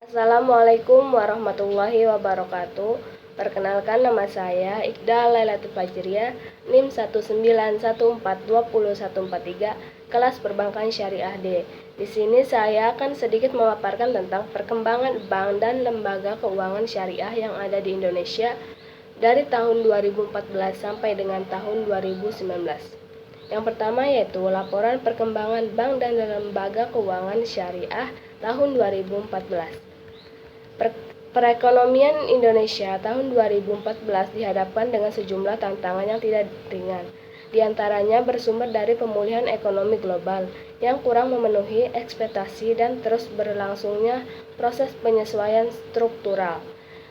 Assalamualaikum warahmatullahi wabarakatuh. Perkenalkan, nama saya Iqdal Lailatul Fajriah, NIM 191420143, kelas Perbankan Syariah D. Di sini saya akan sedikit memaparkan tentang perkembangan bank dan lembaga keuangan syariah yang ada di Indonesia dari tahun 2014 sampai dengan tahun 2019. Yang pertama yaitu laporan perkembangan bank dan lembaga keuangan syariah tahun 2014. Perekonomian Indonesia tahun 2014 dihadapkan dengan sejumlah tantangan yang tidak ringan. Di antaranya bersumber dari pemulihan ekonomi global yang kurang memenuhi ekspektasi dan terus berlangsungnya proses penyesuaian struktural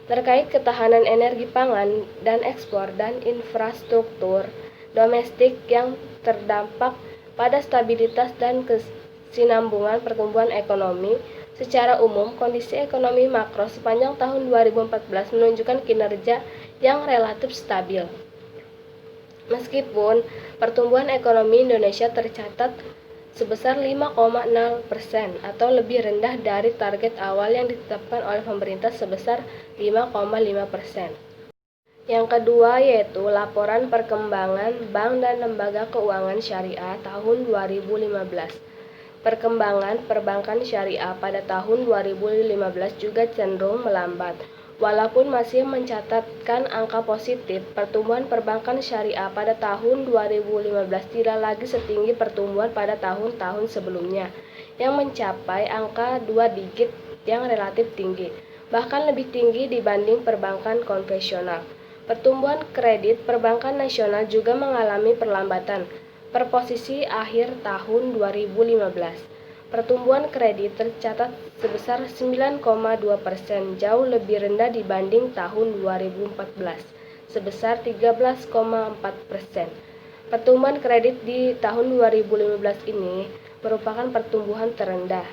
terkait ketahanan energi pangan dan ekspor dan infrastruktur domestik yang terdampak pada stabilitas dan kesinambungan pertumbuhan ekonomi. Secara umum, kondisi ekonomi makro sepanjang tahun 2014 menunjukkan kinerja yang relatif stabil. Meskipun pertumbuhan ekonomi Indonesia tercatat sebesar 5,0% atau lebih rendah dari target awal yang ditetapkan oleh pemerintah sebesar 5,5%. Yang kedua yaitu laporan perkembangan bank dan lembaga keuangan syariah tahun 2015. Perkembangan perbankan syariah pada tahun 2015 juga cenderung melambat. Walaupun masih mencatatkan angka positif, pertumbuhan perbankan syariah pada tahun 2015 tidak lagi setinggi pertumbuhan pada tahun-tahun sebelumnya, yang mencapai angka 2 digit yang relatif tinggi, bahkan lebih tinggi dibanding perbankan konvensional. Pertumbuhan kredit perbankan nasional juga mengalami perlambatan. Per posisi akhir tahun 2015, pertumbuhan kredit tercatat sebesar 9,2%, jauh lebih rendah dibanding tahun 2014, sebesar 13,4%. Pertumbuhan kredit di tahun 2015 ini merupakan pertumbuhan terendah.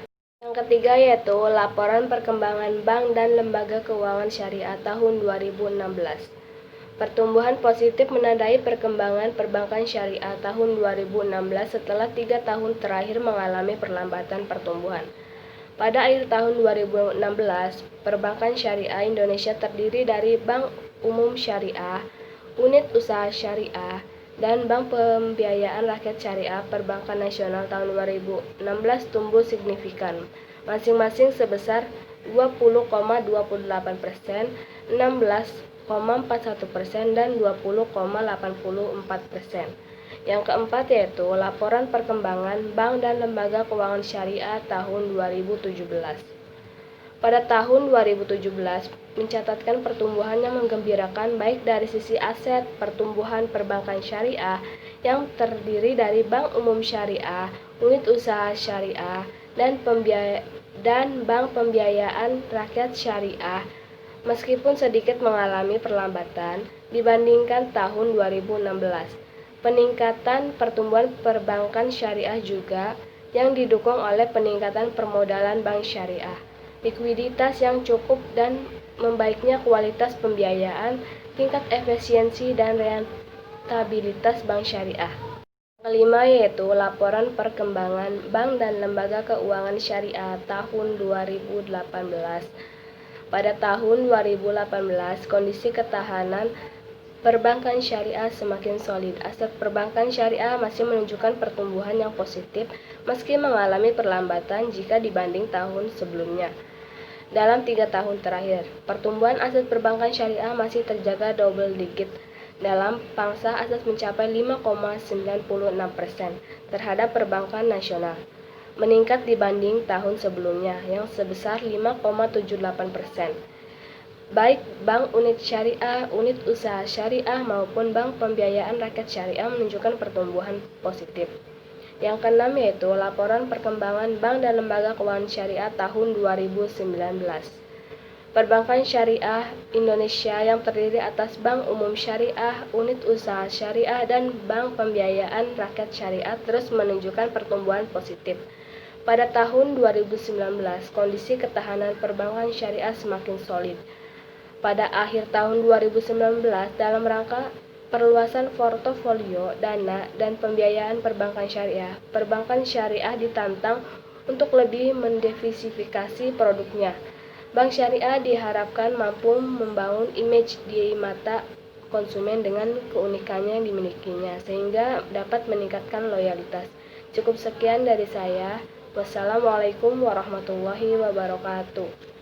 Yang ketiga yaitu laporan perkembangan bank dan lembaga keuangan syariah tahun 2016. Pertumbuhan positif menandai perkembangan perbankan syariah tahun 2016 setelah 3 tahun terakhir mengalami perlambatan pertumbuhan. Pada akhir tahun 2016, perbankan syariah Indonesia terdiri dari Bank Umum Syariah, Unit Usaha Syariah, dan Bank Pembiayaan Rakyat Syariah. Perbankan nasional tahun 2016 tumbuh signifikan, masing-masing sebesar 20,28%, 16,41% dan 20,84%. Yang keempat yaitu laporan perkembangan bank dan lembaga keuangan syariah tahun 2017. Pada tahun 2017 mencatatkan pertumbuhan yang menggembirakan baik dari sisi aset. Pertumbuhan perbankan syariah yang terdiri dari Bank Umum Syariah, Unit Usaha Syariah, dan Bank Pembiayaan Rakyat Syariah meskipun sedikit mengalami perlambatan dibandingkan tahun 2016. Peningkatan pertumbuhan perbankan syariah juga yang didukung oleh peningkatan permodalan bank syariah, likuiditas yang cukup dan membaiknya kualitas pembiayaan, tingkat efisiensi dan rentabilitas bank syariah. Kelima yaitu laporan perkembangan bank dan lembaga keuangan syariah tahun 2018. Pada tahun 2018, kondisi ketahanan perbankan syariah semakin solid. Aset perbankan syariah masih menunjukkan pertumbuhan yang positif meski mengalami perlambatan jika dibanding tahun sebelumnya. Dalam 3 tahun terakhir, pertumbuhan aset perbankan syariah masih terjaga double digit. Dalam pangsa aset mencapai 5,96% terhadap perbankan nasional, meningkat dibanding tahun sebelumnya yang sebesar 5,78%. Baik Bank Unit Syariah, Unit Usaha Syariah maupun Bank Pembiayaan Rakyat Syariah menunjukkan pertumbuhan positif. Yang keenam yaitu laporan perkembangan bank dan lembaga keuangan syariah tahun 2019. Perbankan Syariah Indonesia yang terdiri atas Bank Umum Syariah, Unit Usaha Syariah, dan Bank Pembiayaan Rakyat Syariah terus menunjukkan pertumbuhan positif. Pada tahun 2019, kondisi ketahanan perbankan syariah semakin solid. Pada akhir tahun 2019, dalam rangka perluasan portofolio dana dan pembiayaan perbankan syariah ditantang untuk lebih mendiversifikasi produknya. Bank syariah diharapkan mampu membangun image di mata konsumen dengan keunikannya yang dimilikinya, sehingga dapat meningkatkan loyalitas. Cukup sekian dari saya. Wassalamualaikum warahmatullahi wabarakatuh.